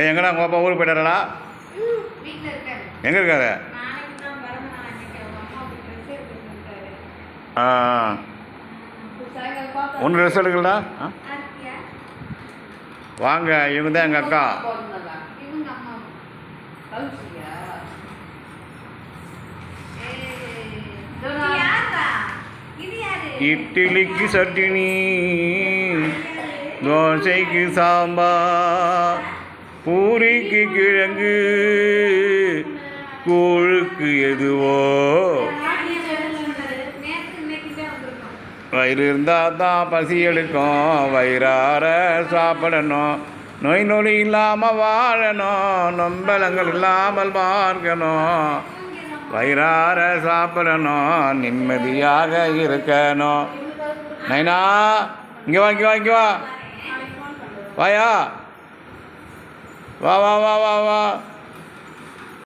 எங்கடா உங்கள் அப்பா ஊருக்கு போயிட்டாரா? எங்கே இருக்காரு? ஒன்றும் ட்ரெஸ் எடுக்கலடா. வாங்க, இவங்க தான் எங்கள் அக்கா. இட்லிக்கு சட்டினி, தோசைக்கு சாம்பார், பூரிக்கு கிழங்கு, கூழுக்கு எதுவோ. வயிறு இருந்தால் தான் பசி எடுக்கும், வயிறார சாப்பிடணும், நோய் நொடி இல்லாமல் வாழணும், நொம்பலங்கள் இல்லாமல் பார்க்கணும், வயிறார சாப்பிடணும், நிம்மதியாக இருக்கணும். நைனா இங்கே வா, இங்கே வா, இங்கே வா, வாயா, வா வா வா வா வா.